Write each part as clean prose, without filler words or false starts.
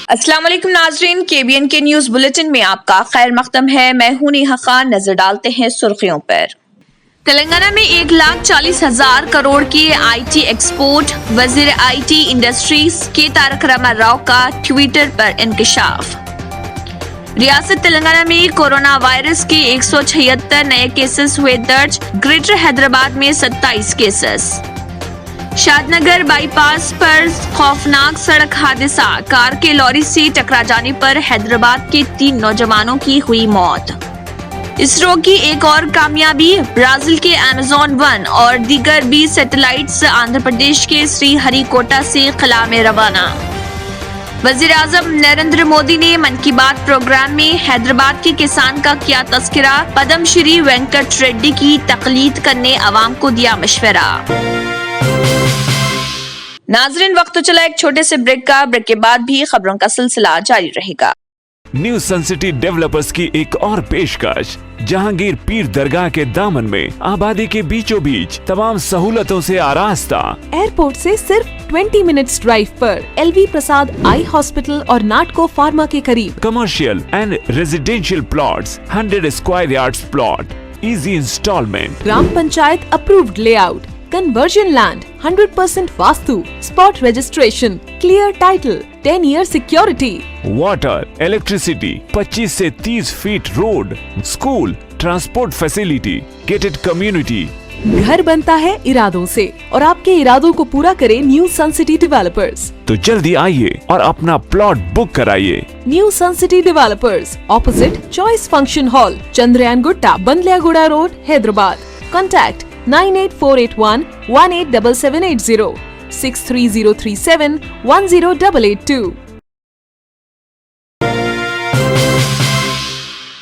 السلام علیکم ناظرین، KBN کے نیوز بلیٹن میں آپ کا خیر مقدم ہے۔ میں ہوں نیہا خان۔ نظر ڈالتے ہیں سرخیوں پر۔ تلنگانہ میں 1,40,000 کروڑ کی IT ایکسپورٹ۔ وزیر IT انڈسٹریز کے تارک راما راؤ کا ٹویٹر پر انکشاف۔ ریاست تلنگانہ میں کورونا وائرس کے 176 نئے کیسز ہوئے درج۔ گریٹر حیدرآباد میں 27 کیسز۔ شاد نگر بائی پاس پر خوفناک سڑک حادثہ، کار کے لوری سے ٹکرا جانے پر حیدرآباد کے 3 نوجوانوں کی ہوئی موت۔ اسرو کی ایک اور کامیابی، برازیل کے ایمیزون 1 اور دیگر 20 سیٹلائٹس آندھرا پردیش کے سری ہری کوٹا سے خلا میں روانہ۔ وزیر اعظم نریندر مودی نے من کی بات پروگرام میں حیدرآباد کے کسان کا کیا تذکرہ، پدم شری وینکٹ ریڈی کی تقلید کرنے عوام کو دیا مشورہ۔ ناظرین، وقت تو چلا ایک چھوٹے سے بریک کا، بریک کے بعد بھی خبروں کا سلسلہ جاری رہے گا۔ نیو سن سٹی ڈیولپرز کی ایک اور پیشکش، جہانگیر پیر درگاہ کے دامن میں آبادی کے بیچوں بیچ تمام سہولتوں سے آراستہ، ایئرپورٹ سے صرف 20 منٹس ڈرائیو پر LV پرساد آئی ہاسپٹل اور ناٹکو فارما کے قریب۔ Commercial and residential plots, 100 square yards plot, easy installment, gram panchayat approved layout, conversion land, 100% vastu, spot registration, clear title, 10 year security, water, electricity, 25 سے 30 feet road, school, transport facility, gated community. گھر بنتا ہے ارادوں سے، اور آپ کے ارادوں کو پورا کرے نیو سن سٹی ڈیولپرز۔ تو جلدی آئیے اور اپنا پلاٹ بک کرائیے۔ New sun city developers, opposite choice function hall, Chandrayangutta, Bandlaguda road, Hyderabad. Contact 9848118780 63037108882۔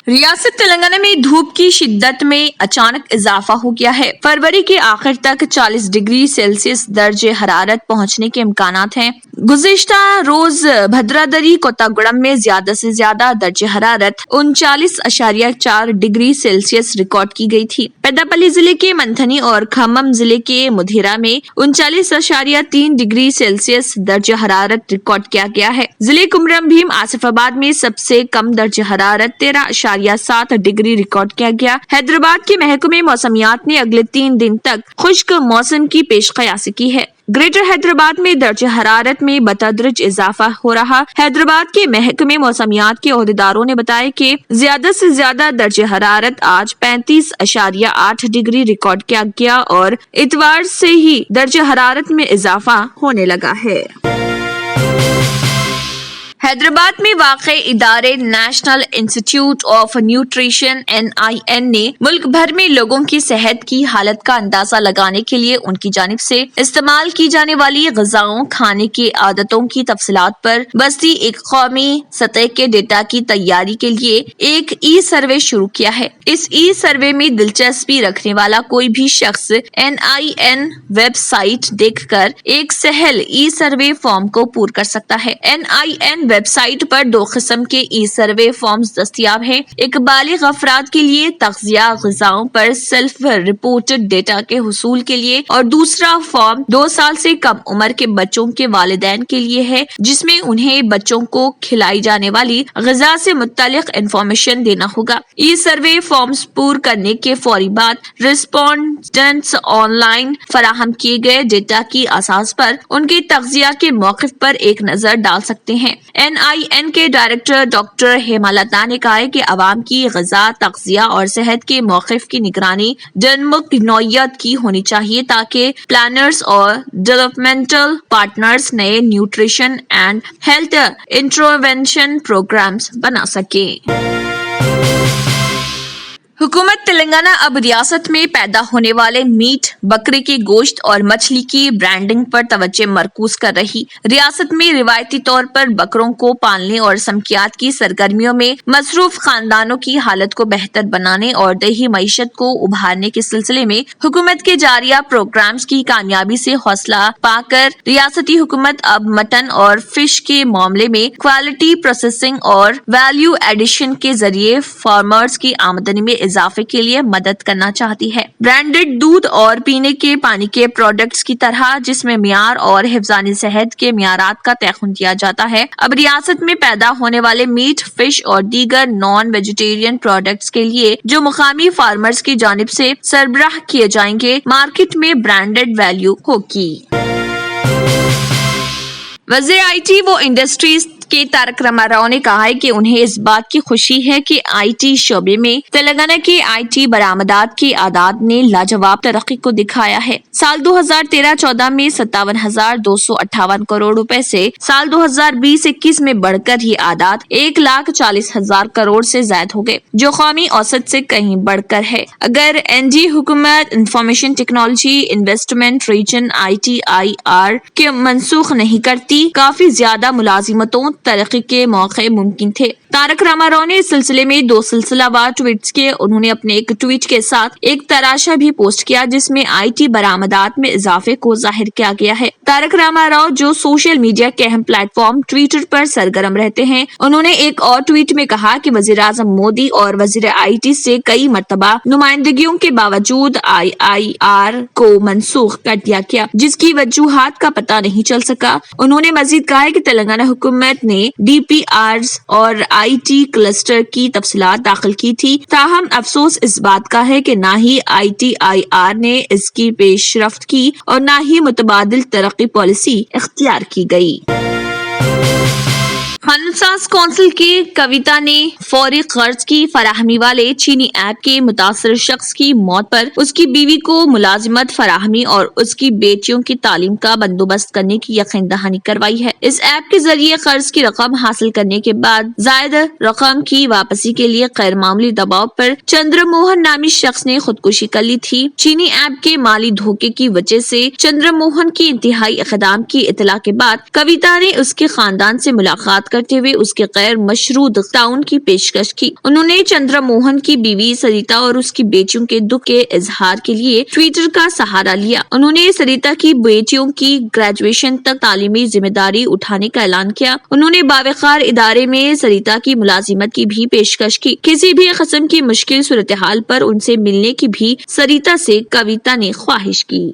ریاست تلنگانہ میں دھوپ کی شدت میں اچانک اضافہ ہو گیا ہے۔ فروری کے آخر تک 40 ڈگری سیلسیس درجہ حرارت پہنچنے کے امکانات ہیں۔ گزشتہ روز بھدرادری کوتاگوڑم میں زیادہ سے زیادہ درجہ حرارت 39.4 ڈگری سیلسیس ریکارڈ کی گئی تھی۔ پیداپلی ضلع کے منتھنی اور کھمم ضلع کے مدھیرا میں 39.3 ڈگری سیلسیس درجہ حرارت ریکارڈ کیا گیا ہے۔ ضلع کمرم بھیم آصف آباد میں سب سے کم درجہ حرارت 13.7 ڈگری ریکارڈ کیا گیا۔ حیدرآباد کے محکمہ موسمیات نے اگلے 3 دن تک خشک موسم کی پیش قیاسی کی ہے۔ گریٹر حیدرآباد میں درجہ حرارت میں بتدریج اضافہ ہو رہا۔ حیدرآباد کے محکمہ موسمیات کے عہدیداروں نے بتایا کہ زیادہ سے زیادہ درجہ حرارت آج 35.8 ڈگری ریکارڈ کیا گیا اور اتوار سے ہی درجہ حرارت میں اضافہ ہونے لگا ہے۔ حیدرآباد میں واقع ادارے national institute of nutrition NIN نے ملک بھر میں لوگوں کی صحت کی حالت کا اندازہ لگانے کے لیے ان کی جانب سے استعمال کی جانے والی غذاؤں، کھانے کی عادتوں کی تفصیلات پر بستی ایک قومی سطح کے ڈیٹا کی تیاری کے لیے ایک سروے شروع کیا ہے۔ اس سروے میں دلچسپی رکھنے والا کوئی بھی شخص NIN ویب سائٹ دیکھ کر ایک سہل سروے فارم کو پور کر سکتا ہے۔ NIN ویب سائٹ پر 2 قسم کے سروے فارمز دستیاب ہیں۔ ایک بالغ افراد کے لیے تغذیہ غذاؤں پر سیلف رپورٹڈ ڈیٹا کے حصول کے لیے، اور دوسرا فارم 2 سال سے کم عمر کے بچوں کے والدین کے لیے ہے، جس میں انہیں بچوں کو کھلائی جانے والی غذا سے متعلق انفارمیشن دینا ہوگا۔ سروے فارمز پور کرنے کے فوری بعد رسپونڈنٹس آن لائن فراہم کیے گئے ڈیٹا کی اساس پر ان کے تغذیہ کے موقف پر ایک نظر ڈال سکتے ہیں۔ NIN کے ڈائریکٹر ڈاکٹر ہیما لتا نے کہا ہے کہ عوام کی غذا، تغذیہ اور صحت کے موقف کی نگرانی ڈنمک نوعیت کی ہونی چاہیے تاکہ پلانرز اور ڈیولپمنٹل پارٹنرز نئے nutrition and health intervention programmes بنا سکیں۔ حکومت تلنگانہ اب ریاست میں پیدا ہونے والے میٹ، بکرے کے گوشت اور مچھلی کی برانڈنگ پر توجہ مرکوز کر رہی۔ ریاست میں روایتی طور پر بکروں کو پالنے اور سمکیات کی سرگرمیوں میں مصروف خاندانوں کی حالت کو بہتر بنانے اور دیہی معیشت کو ابھارنے کے سلسلے میں حکومت کے جاریہ پروگرامز کی کامیابی سے حوصلہ پا کر ریاستی حکومت اب مٹن اور فش کے معاملے میں کوالٹی پروسیسنگ اور ویلیو ایڈیشن کے ذریعے فارمرز کی آمدنی میں اضافے کے لیے مدد کرنا چاہتی ہے۔ برانڈڈ دودھ اور پینے کے پانی کے پروڈکٹس کی طرح جس میں معیار اور حفظان صحت کے معیارات کا تعین کیا جاتا ہے، اب ریاست میں پیدا ہونے والے میٹ، فش اور دیگر نان ویجیٹیرین پروڈکٹس کے لیے جو مقامی فارمرز کی جانب سے سربراہ کیے جائیں گے، مارکیٹ میں برانڈڈ ویلیو ہوگی۔ وزیر آئی ٹی و انڈسٹریز کے تارک راما راؤ نے کہا ہے کہ انہیں اس بات کی خوشی ہے کہ آئی ٹی شعبے میں تلنگانہ کے آئی ٹی برآمدات کی اعداد نے لاجواب ترقی کو دکھایا ہے۔ سال 2013-14 میں 57,258 کروڑ روپے سے سال 2020-21 میں بڑھ کر یہ اعداد 1,40,000 کروڑ سے زائد ہو گئے، جو قومی اوسط سے کہیں بڑھ کر ہے۔ اگر این ڈی حکومت information technology investment region ITIR کے منسوخ نہیں کرتی، کافی زیادہ ملازمتوں ترقی کے موقع ممکن تھے۔ تارک راما راؤ نے اس سلسلے میں 2 سلسلہ وار ٹویٹس کیے۔ انہوں نے اپنے ایک ٹویٹ کے ساتھ ایک تراشا بھی پوسٹ کیا جس میں آئی ٹی برآمدات میں اضافے کو ظاہر کیا گیا ہے۔ تارک راما راؤ جو سوشل میڈیا کے اہم پلیٹ فارم ٹویٹر پر سرگرم رہتے ہیں، انہوں نے ایک اور ٹویٹ میں کہا کہ وزیر اعظم مودی اور وزیر آئی ٹی سے کئی مرتبہ نمائندگیوں کے باوجود IIR کو منسوخ کر دیا گیا، جس کی وجوہات کا پتہ نہیں چل سکا۔ انہوں نے مزید کہا کہ تلنگانہ حکومت نے DPRs اور آئی ٹی کلسٹر کی تفصیلات داخل کی تھی، تاہم افسوس اس بات کا ہے کہ نہ ہی ITIR نے اس کی پیش رفت کی اور نہ ہی متبادل ترقی پالیسی اختیار کی گئی۔ قانون ساز کونسل کی کویتا نے فوری قرض کی فراہمی والے چینی ایپ کے متاثر شخص کی موت پر اس کی بیوی کو ملازمت فراہمی اور اس کی بیٹیوں کی تعلیم کا بندوبست کرنے کی یقین دہانی کروائی ہے۔ اس ایپ کے ذریعے قرض کی رقم حاصل کرنے کے بعد زائد رقم کی واپسی کے لیے غیر معمولی دباؤ پر چندر موہن نامی شخص نے خودکشی کر لی تھی۔ چینی ایپ کے مالی دھوکے کی وجہ سے چندر موہن کی انتہائی اقدام کی اطلاع کے بعد کویتا نے اس کے خاندان سے ملاقات کرتے ہوئے اس کے غیر مشروط تعاون کی پیشکش کی۔ انہوں نے چندر موہن کی بیوی سریتا اور اس کی بیٹیوں کے دکھ کے اظہار کے لیے ٹویٹر کا سہارا لیا۔ انہوں نے سریتا کی بیٹیوں کی گریجویشن تک تعلیمی ذمہ داری اٹھانے کا اعلان کیا۔ انہوں نے باوقار ادارے میں سریتا کی ملازمت کی بھی پیشکش کی۔ کسی بھی قسم کی مشکل صورتحال پر ان سے ملنے کی بھی سریتا سے کویتا نے خواہش کی۔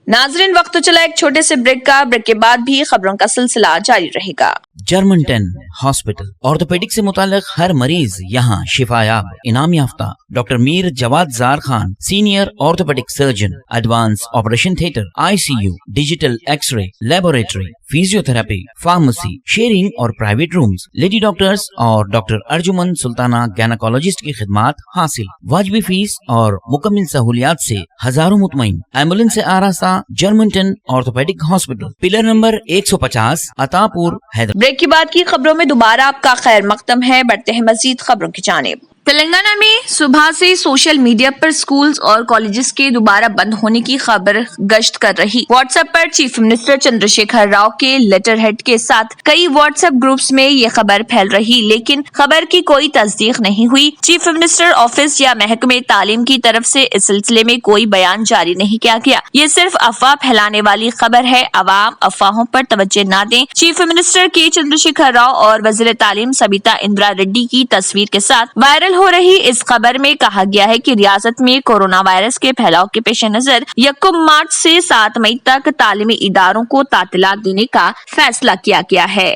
ناظرین، وقت تو چلا ایک چھوٹے سے بریک کا، بریک کے بعد بھی خبروں کا سلسلہ جاری رہے گا۔ جرمنٹن ہاسپٹل آرتھوپیڈک سے متعلق ہر مریض یہاں شفا یاب، انعام یافتہ ڈاکٹر میر جواد زار Khan, senior orthopaedic surgeon, advance operation theatre, ICU، digital X ray, laboratory, physio therapy, pharmacy, sharing اور پرائیویٹ رومز، لیڈی ڈاکٹرز اور ڈاکٹر ارجمن سلطانہ گینیکولوجسٹ کی خدمات حاصل، واجبی فیس اور مکمل سہولیات سے ہزاروں مطمئن، ایمبولینس سے آراستہ جرمنٹن آرتھوپیڈک ہاسپٹل، پلر نمبر 150، عطا پور، حیدرآباد۔ بریک کے بعد کی خبروں میں دوبارہ آپ کا خیر مقدم ہے۔ بڑھتے ہیں مزید خبروں کی جانب۔ تلنگانہ میں صبح سے سوشل میڈیا پر سکولز اور کالجز کے دوبارہ بند ہونے کی خبر گشت کر رہی۔ واٹس ایپ پر چیف منسٹر چندر شیکھر راؤ کے لیٹر ہیڈ کے ساتھ کئی واٹس ایپ گروپس میں یہ خبر پھیل رہی، لیکن خبر کی کوئی تصدیق نہیں ہوئی۔ چیف منسٹر آفس یا محکمہ تعلیم کی طرف سے اس سلسلے میں کوئی بیان جاری نہیں کیا گیا۔ یہ صرف افواہ پھیلانے والی خبر ہے، عوام افواہوں پر توجہ نہ دیں۔ چیف منسٹر کے چندر شیکھر راؤ اور وزیر تعلیم سبیتا اندرا ریڈی کی تصویر کے ساتھ وائرل ہو رہی اس خبر میں کہا گیا ہے کہ ریاست میں کورونا وائرس کے پھیلاؤ کے پیش نظر 1 مارچ سے 7 مئی تک تعلیمی اداروں کو تعطیلات دینے کا فیصلہ کیا گیا ہے۔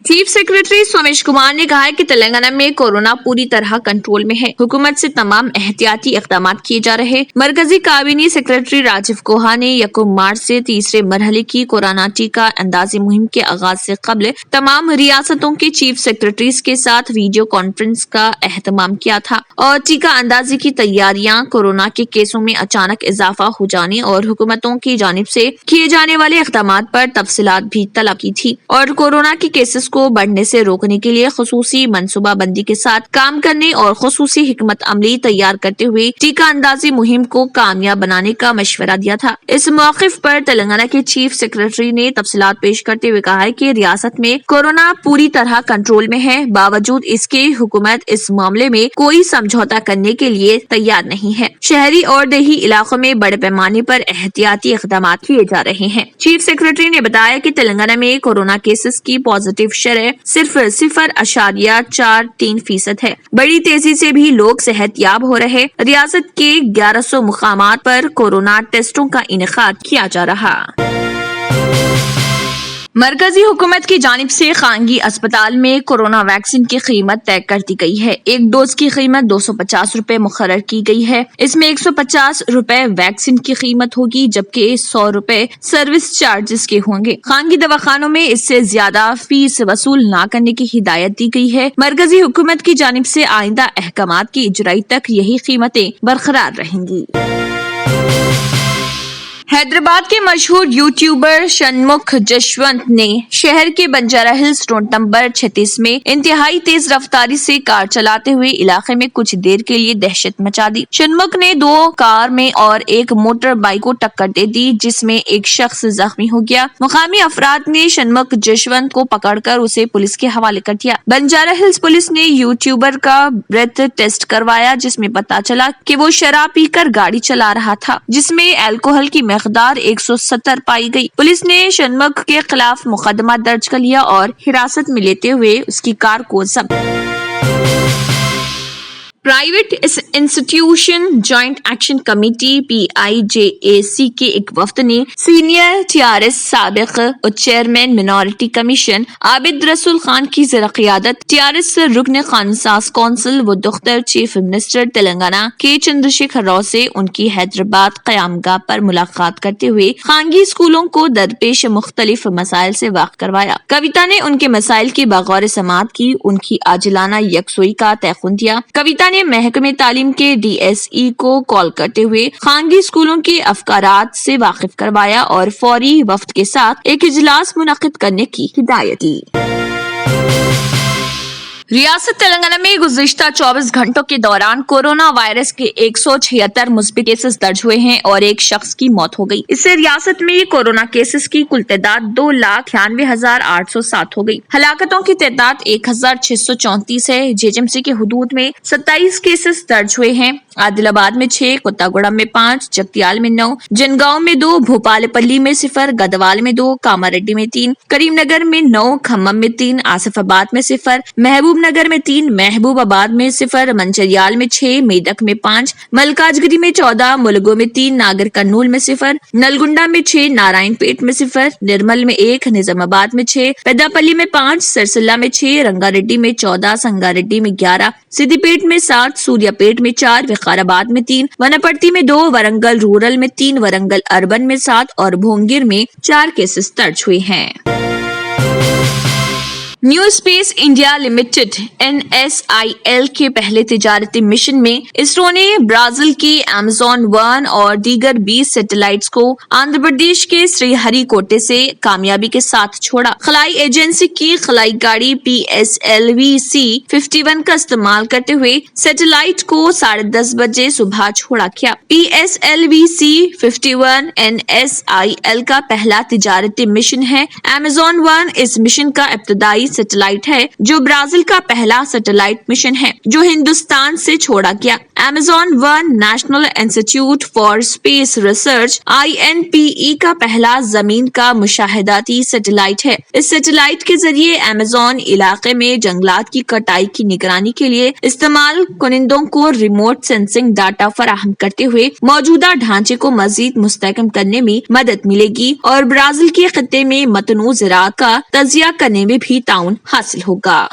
چیف سیکرٹری سومیش کمار نے کہا ہے کہ تلنگانہ میں کورونا پوری طرح کنٹرول میں ہے۔ حکومت سے تمام احتیاطی اقدامات کیے جا رہے۔ مرکزی کابینی سیکرٹری راجیو کوہا نے 1 مارچ سے تیسرے مرحلے کی کورونا ٹیکہ اندازی مہم کے آغاز سے قبل تمام ریاستوں کے چیف سیکرٹریز کے ساتھ ویڈیو کانفرنس کا اہتمام کیا تھا اور ٹیکہ اندازی کی تیاریاں، کورونا کے کیسوں میں اچانک اضافہ ہو جانے اور حکومتوں کی جانب سے کیے جانے والے اقدامات پر تفصیلات بھی طلب کی تھی اور کورونا کے کیسز کو بڑھنے سے روکنے کے لیے خصوصی منصوبہ بندی کے ساتھ کام کرنے اور خصوصی حکمت عملی تیار کرتے ہوئے ٹیکہ اندازی مہم کو کامیاب بنانے کا مشورہ دیا تھا۔ اس موقف پر تلنگانہ کے چیف سیکرٹری نے تفصیلات پیش کرتے ہوئے کہا ہے کہ ریاست میں کورونا پوری طرح کنٹرول میں ہے، باوجود اس کے حکومت اس معاملے میں کوئی سمجھوتہ کرنے کے لیے تیار نہیں ہے۔ شہری اور دیہی علاقوں میں بڑے پیمانے پر احتیاطی اقدامات کیے جا رہے ہیں۔ چیف سیکرٹری نے بتایا کہ تلنگانہ میں کورونا کیسز کی پازیٹیو शरह सिर्फ 0.43% है। बड़ी तेजी से भी लोग सेहतयाब हो रहे। रियासत के 1100 मुकामात पर कोरोना टेस्टों का इनेकाद किया जा रहा। मरकजी हुकूमत की जानिब से खानगी अस्पताल में कोरोना वैक्सीन की कीमत तय कर दी गई है। एक डोज की कीमत 250 रुपए मुकर्रर की गई है। इसमें 150 रुपए वैक्सीन की कीमत होगी, जबकि 100 रुपए सर्विस चार्जेस के होंगे। खानगी दवाखानों में इससे ज्यादा फीस वसूल न करने की हिदायत दी गई है। मरकजी हुकूमत की जानिब से आइंदा अहकामात की इजराई तक यही कीमतें बरकरार रहेंगी। हैदराबाद के मशहूर यूट्यूबर शनमुख जशवंत ने शहर के बंजारा हिल्स रोड नंबर 36 में इंतहाई तेज रफ्तारी से कार चलाते हुए इलाके में कुछ देर के लिए दहशत मचा दी। शनमुख ने 2 कार में और एक मोटर बाइक को टक्कर दे दी, जिसमें एक शख्स जख्मी हो गया। मुकामी अफराद ने शनमुख जशवंत को पकड़कर उसे पुलिस के हवाले कर दिया। बंजारा हिल्स पुलिस ने यूट्यूबर का ब्रेथ टेस्ट करवाया, जिसमें पता चला कि वो शराब पीकर गाड़ी चला रहा था, जिसमें अल्कोहल की मकदार 170 पाई गई। पुलिस ने शनमुख के खिलाफ मुकदमा दर्ज कर लिया और हिरासत में लेते हुए उसकी कार को जब्त। Private institution joint action committee PIJAC के एक वफ्द ने सीनियर TRS साबिक चेयरमैन मिनॉरिटी कमीशन आबिद रसूल खान की ज़िर-क़ियादत TRS रुकन कानून साज कौंसिल व दुख्तर चीफ मिनिस्टर तेलंगाना के चंद्रशेखर राव से उनकी हैदराबाद क़यामगाह पर मुलाकात करते हुए खानगी स्कूलों को दरपेश मुख्तलिफ मसाइल से वाक़ करवाया। कविता ने उनके मसाइल की बगौर समाअत की, उनकी आजिलाना यकसुई का तयक़ुन दिया। कविता ने महकमे तालीम के DSE को कॉल करते हुए खानगी स्कूलों के अफकारात से वाकिफ करवाया और फौरी वफ्द के साथ एक इजलास मुनक्किद करने की हिदायत दी। रियासत तेलंगाना में गुज़िश्ता 24 घंटों के दौरान कोरोना वायरस के 176 मुस्बित केसेस दर्ज हुए हैं और एक शख्स की मौत हो गई। इससे रियासत में कोरोना केसेस की कुल तादाद 2,98,807 हो गई। हलाकतों की तादाद 1,634 है। JHMC के हुदूद में 27 केसेस दर्ज हुए हैं। आदिलाबाद में 6, कुत्तागुड़म में 5, जगतियाल में 9, जनगांव में 2, भोपालपल्ली में 0, गदवाल में 2, कामारेड्डी में 3, करीमनगर में 9, खम्मम में 3, आसिफाबाद में 0, महबूब नगर में 3, महबूबाबाद में 0, मंचरियाल में 6, मेदक में 5, मलकाजगिरी में 14, मुलगो में 3, नागर कर्नूल में 0, नलगुंडा में 6, नारायणपेट में 0, निर्मल में 1, निजामाबाद में 6, पेदापल्ली में 5, सरसल्ला में 6, रंगारेड्डी में 14, संगारेड्डी में 11, सिद्दीपेट में 7, सूर्यापेट में 4, विकाराबाद में 3, वनपर्ती में 2, वरंगल रूरल में 3, वरंगल अर्बन में 7 और भोंगिर में 4 केसेस दर्ज हुए हैं। New space India limited NSIL के पहले तिजारती मिशन में इसरो ने ब्राजील की Amazon 1 और दीगर 20 सैटेलाइट्स को आंध्र प्रदेश के श्रीहरिकोटे से कामयाबी के साथ छोड़ा। खलाई एजेंसी की खलाई गाड़ी PSLV-C51 का इस्तेमाल करते हुए सैटेलाइट को 10:30 बजे सुबह छोड़ा गया। PSLV-C51 NSIL का पहला तिजारती मिशन है। Amazon 1 इस मिशन का इब्तदाई सैटेलाइट है, जो ब्राजील का पहला सैटेलाइट मिशन है जो हिंदुस्तान से छोड़ा गया। Amazon 1 national institute for space research INPE का पहला जमीन का मुशाहिदाती सैटेलाइट है। इस सैटेलाइट के जरिए अमेज़न इलाके में जंगलात की कटाई की निगरानी के लिए इस्तेमाल कुनिंदों को रिमोट सेंसिंग डाटा फराहम करते हुए मौजूदा ढांचे को मजीद मुस्तहकम करने में मदद मिलेगी और ब्राजील के खत्ते में मतनू ज़राअत का तजिया करने में भी ताउन हासिल होगा।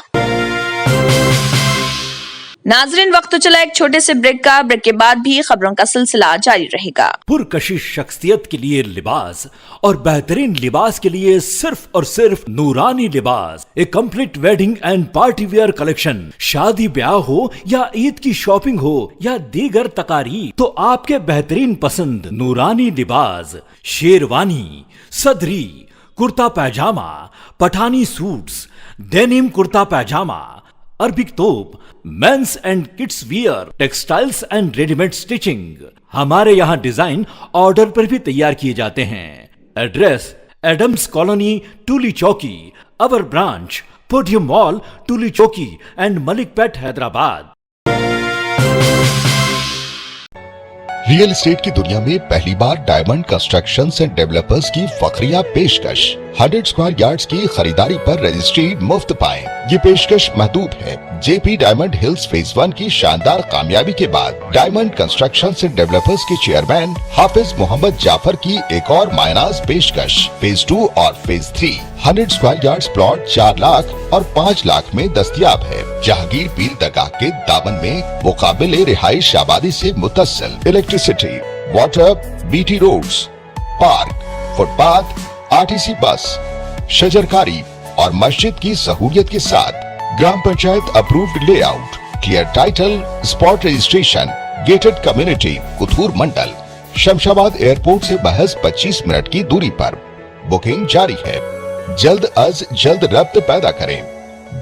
नाज़रीन, वक्त तो चला एक छोटे से ब्रेक का। ब्रेक के बाद भी खबरों का सिलसिला जारी रहेगा। पुरकशिश शख्सियत के लिए लिबास और बेहतरीन लिबास के लिए सिर्फ और सिर्फ Noorani Libas, a complete wedding and party wear collection. शादी ब्याह हो या ईद की शॉपिंग हो या दीगर तकारीब, तो आपके बेहतरीन पसंद नूरानी लिबास, शेरवानी, सदरी, kurta pyjama, Pathani suits, denim kurta pyjama, Arabic तोप, men's and kids wear, textiles and readymade stitching. हमारे यहाँ डिजाइन ऑर्डर पर भी तैयार किए जाते हैं। एड्रेस एडम्स कॉलोनी, टूली चौकी। अवर ब्रांच पोडियम मॉल, टूली चौकी एंड मलिकपेट, हैदराबाद। रियल एस्टेट की दुनिया में पहली बार डायमंड कंस्ट्रक्शंस एंड डेवलपर्स की फखरिया पेशकश। 100 स्क्वायर यार्ड्स की खरीदारी पर रजिस्ट्री मुफ्त पाएं। ये पेशकश महदूद है। जेपी डायमंड हिल्स फेज 1 की शानदार कामयाबी के बाद डायमंड कंस्ट्रक्शन एंड डेवलपर्स के चेयरमैन हाफिज मोहम्मद जाफर की एक और मायनाज पेशकश फेज 2 और phase 3 100 square yards plot 4 lakh और 5 लाख में दस्तयाब है। जहांगीर पीर दरगाह के दामन में मुकाबिले रिहाइश आबादी से मुतस्सिल electricity, water, BT roads, park, footpath, RTC bus, शजरकारी और मस्जिद की सहूलियत के साथ ग्राम panchayat approved layout, clear title, spot registration, gated community, Kothur mandal, Shamshabad airport से महज 25 मिनट की दूरी पर। बुकिंग जारी है। जल्द अज जल्द रब्त पैदा करें।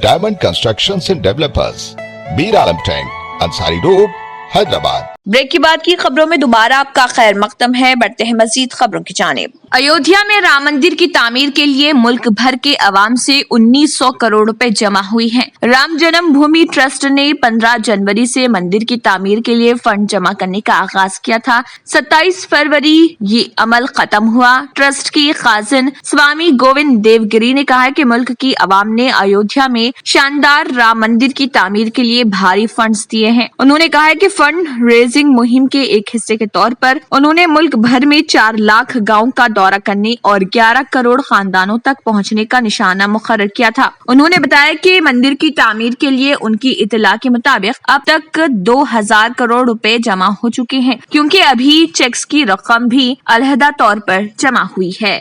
Diamond Construction and Developers, Mir Alam tank, Ansari road, Hyderabad. Break के बाद की खबरों में दोबारा आपका खैर मकदम है। बढ़ते हैं मजीद खबरों की जानिब। अयोध्या में राम मंदिर की तामीर के लिए मुल्क भर के अवाम से 1900 करोड़ रुपए जमा हुई हैं। राम जन्मभूमि ट्रस्ट ने 15 जनवरी से मंदिर की तामीर के लिए फंड जमा करने का आगाज किया था। 27 फरवरी ये अमल खत्म हुआ। ट्रस्ट की खाजिन स्वामी गोविंद देवगिरी ने कहा है कि मुल्क की अवाम ने अयोध्या में शानदार राम मंदिर की तामीर के लिए भारी फंड्स दिए हैं। उन्होंने कहा है कि फंड रेजिंग मुहिम के एक हिस्से के तौर पर उन्होंने मुल्क भर में 4 लाख गाँव का दौरा करने और 11 करोड़ खानदानों तक पहुंचने का निशाना मुकर्रर किया था। उन्होंने बताया कि मंदिर की तामीर के लिए उनकी इतला के मुताबिक अब तक 2000 करोड़ रुपए जमा हो चुके हैं, क्योंकि अभी चेक्स की रकम भी अलहदा तौर पर जमा हुई है।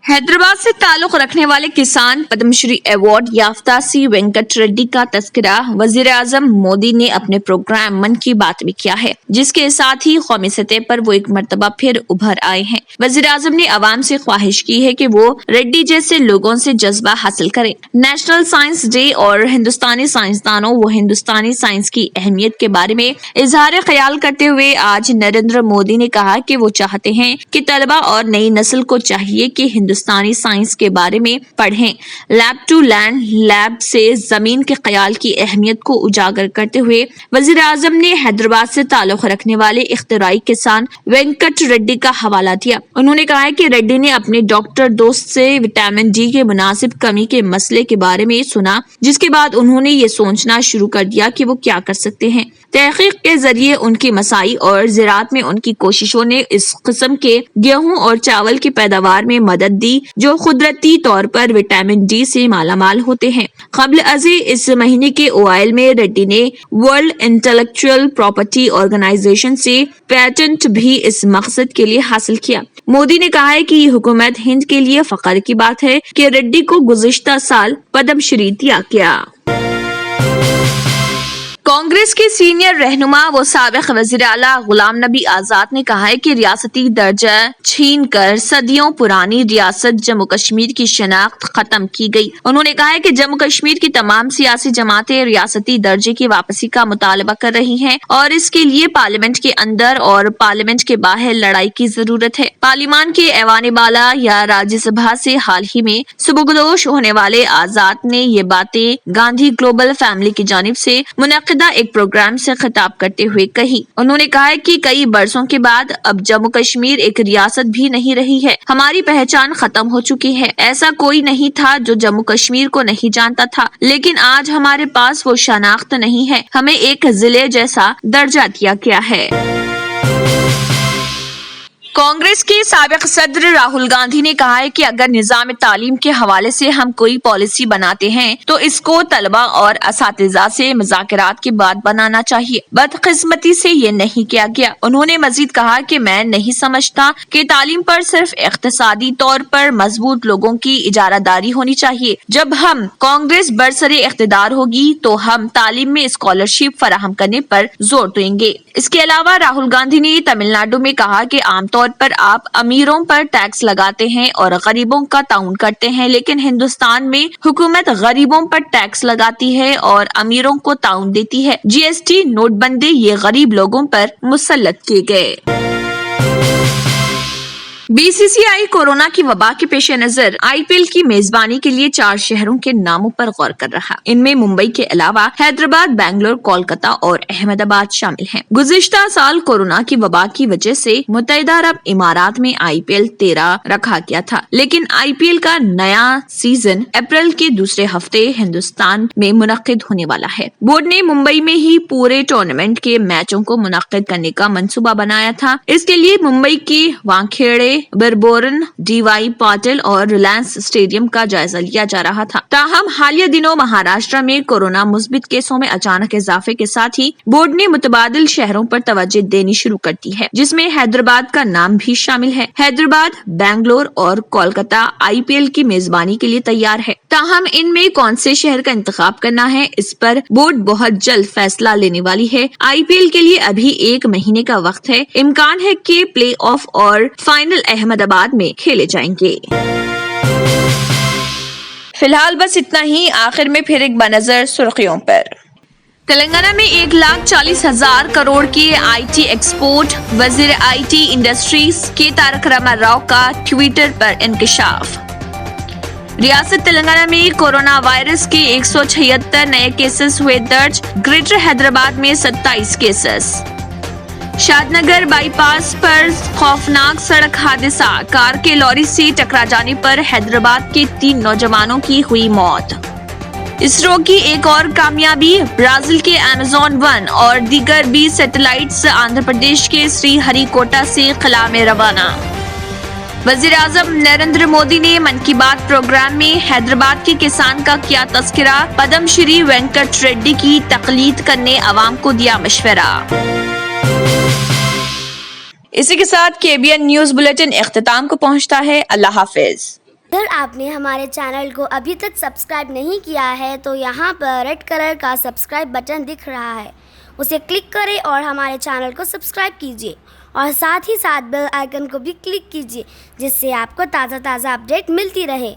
हैदराबाद से ताल्लुक रखने वाले किसान पद्मश्री अवार्ड याफ्ता सी वेंकट रेड्डी का तस्करा वजीर आजम मोदी ने अपने प्रोग्राम मन की बात में किया है, जिसके साथ ही कौमी सतह पर वो एक मर्तबा फिर उभर आए हैं। वजीर आजम ने अवाम से ख्वाहिश की है कि वो रेड्डी जैसे लोगों से जज्बा हासिल करें। नेशनल साइंस डे और हिंदुस्तानी साइंसदानों व हिंदुस्तानी साइंस की अहमियत के बारे में इजहार ख्याल करते हुए आज नरेंद्र मोदी ने कहा कि वो चाहते हैं कि तलबा और नई नस्ल को चाहिए कि हिंदुस्तानी साइंस के बारे में पढ़ें। लैब टू लैंड, लैब से जमीन के ख्याल की अहमियत को उजागर करते हुए वजीर आजम ने हैदराबाद से ताल्लुक रखने वाले इख्तिराई किसान वेंकट रेड्डी का हवाला दिया। उन्होंने कहा है कि रेड्डी ने अपने डॉक्टर दोस्त से विटामिन डी के मुनासिब कमी के मसले के बारे में सुना, जिसके बाद उन्होंने ये सोचना शुरू कर दिया कि वो क्या कर सकते हैं। तहकीक के जरिए उनकी मसाई और ज़राअत में उनकी कोशिशों ने इस किस्म के गेहूं और चावल की पैदावार में मदद दी जो कुदरती तौर पर विटामिन डी से मालामाल होते हैं। क़ब्ल अज़ी इस महीने के ओआइल में रेड्डी ने वर्ल्ड इंटेलेक्चुअल प्रॉपर्टी ऑर्गेनाइजेशन से पेटेंट भी इस मकसद के लिए हासिल किया। मोदी ने कहा है कि हुकूमत हिंद के लिए फख्र की बात है कि रेड्डी को गुज़िश्ता साल पद्मश्री दिया गया। कांग्रेस के सीनियर रहनुमा व साबिक वज़ीर आला गुलाम नबी आजाद ने कहा है कि रियासती दर्जा छीन कर सदियों पुरानी रियासत जम्मू कश्मीर की शनाख्त खत्म की गई। उन्होंने कहा है कि जम्मू कश्मीर की तमाम सियासी जमातें रियासती दर्जे की वापसी का मुतालबा कर रही हैं और इसके लिए पार्लियामेंट के अंदर और पार्लियामेंट के बाहर लड़ाई की जरूरत है। पार्लियामान के ऐवान बाला या राज्यसभा से हाल ही में सुबुगदोश होने वाले आजाद ने ये बातें गांधी ग्लोबल फैमिली की जानिब से मुनक्किदा एक प्रोग्राम से खिताब करते हुए कही। उन्होंने कहा है कि कई बरसों के बाद अब जम्मू कश्मीर एक रियासत भी नहीं रही है। हमारी पहचान खत्म हो चुकी है। ऐसा कोई नहीं था जो जम्मू कश्मीर को नहीं जानता था, लेकिन आज हमारे पास वो शनाख्त नहीं है। हमें एक जिले जैसा दर्जा दिया गया है। कांग्रेस के साबिक सदर राहुल गांधी ने कहा है कि अगर निजाम तालीम के हवाले से हम कोई पॉलिसी बनाते हैं तो इसको तलबा और असातिज़ा से मुज़ाकरात के बाद बनाना चाहिए। बदकिस्मती से ये नहीं किया गया। उन्होंने मजीद कहा कि मैं नहीं समझता कि तालीम पर सिर्फ इख्तिसादी तौर पर मजबूत लोगों की इजारादारी होनी चाहिए। जब हम कांग्रेस बरसरे इख्तिदार होगी तो हम तालीम में स्कॉलरशिप फराहम करने पर जोर देंगे। इसके अलावा राहुल गांधी ने तमिलनाडु में कहा कि आमतौर पर आप अमीरों पर टैक्स लगाते हैं और गरीबों का ताउन करते हैं, लेकिन हिंदुस्तान में हुकूमत गरीबों पर टैक्स लगाती है और अमीरों को ताउन देती है। जीएसटी, नोटबंदी ये गरीब लोगों पर मुसल्लत किए गए। बीसीसीआई कोरोना की वबा के पेश नजर आईपीएल की मेजबानी के लिए 4 शहरों के नामों पर गौर कर रहा। इनमें मुंबई के अलावा हैदराबाद, बैंगलोर, कोलकाता और अहमदाबाद शामिल हैं। गुज़िश्ता साल कोरोना की वबा की वजह से मुत्तहिदा अरब इमारात में आईपीएल 13 रखा गया था, लेकिन आईपीएल का नया सीजन अप्रैल के दूसरे हफ्ते हिंदुस्तान में मुनक्किद होने वाला है। बोर्ड ने मुंबई में ही पूरे टूर्नामेंट के मैचों को मुनक्किद करने का मंसूबा बनाया था। इसके लिए मुंबई के वानखेड़े, बरबोरन, डीवाई पाटिल और रिलायंस स्टेडियम का जायजा लिया जा रहा था। ताहम हालिया दिनों महाराष्ट्र में कोरोना मुस्बित केसों में अचानक इजाफे के साथ ही बोर्ड ने मुतबादिल शहरों पर तवज्जो देनी शुरू कर दी है, जिसमें हैदराबाद का नाम भी शामिल है। हैदराबाद, बैंगलोर और कोलकाता आईपीएल की मेजबानी के लिए तैयार है। ताहम इनमें कौन से शहर का इंतखाब करना है, इस पर बोर्ड बहुत जल्द फैसला लेने वाली है। आईपीएल के लिए अभी 1 महीने का वक्त है। इम्कान है कि प्ले ऑफ और फाइनल अहमदाबाद में खेले जाएंगे। फिलहाल बस इतना ही। आखिर में फिर एक बनजर सुर्खियों पर। तेलंगाना में 1,40,000 करोड़ की आईटी एक्सपोर्ट। वजीर आईटी इंडस्ट्रीज के तारक रामाराव का ट्विटर पर इंकशाफ। रियासत तेलंगाना में कोरोना वायरस के 176 नए केसेस हुए दर्ज। ग्रेटर हैदराबाद में 27 केसेस। शादनगर बाईपास पर खौफनाक सड़क हादसा। कार के लॉरी से टकरा जाने पर हैदराबाद के 3 नौजवानों की हुई मौत। इसरो की एक और कामयाबी। ब्राजील के अमेज़न 1 और दीगर 20 सैटेलाइट्स आंध्र प्रदेश के श्रीहरिकोटा से खला में रवाना। वजीर आजम नरेंद्र मोदी ने मन की बात प्रोग्राम में हैदराबाद के किसान का किया तस्करा। पद्मश्री वेंकट रेड्डी की तकलीद करने अवाम को दिया मशवरा। इसी के साथ केबीएन न्यूज बुलेटिन इख्तिताम को पहुंचता है। अल्लाह हाफिज। अगर आपने हमारे चैनल को अभी तक सब्सक्राइब नहीं किया है तो यहाँ पर रेड कलर का सब्सक्राइब बटन दिख रहा है, उसे क्लिक करें और हमारे चैनल को सब्सक्राइब कीजिए और साथ ही साथ बेल आइकन को भी क्लिक कीजिए, जिससे आपको ताज़ा अपडेट मिलती रहे।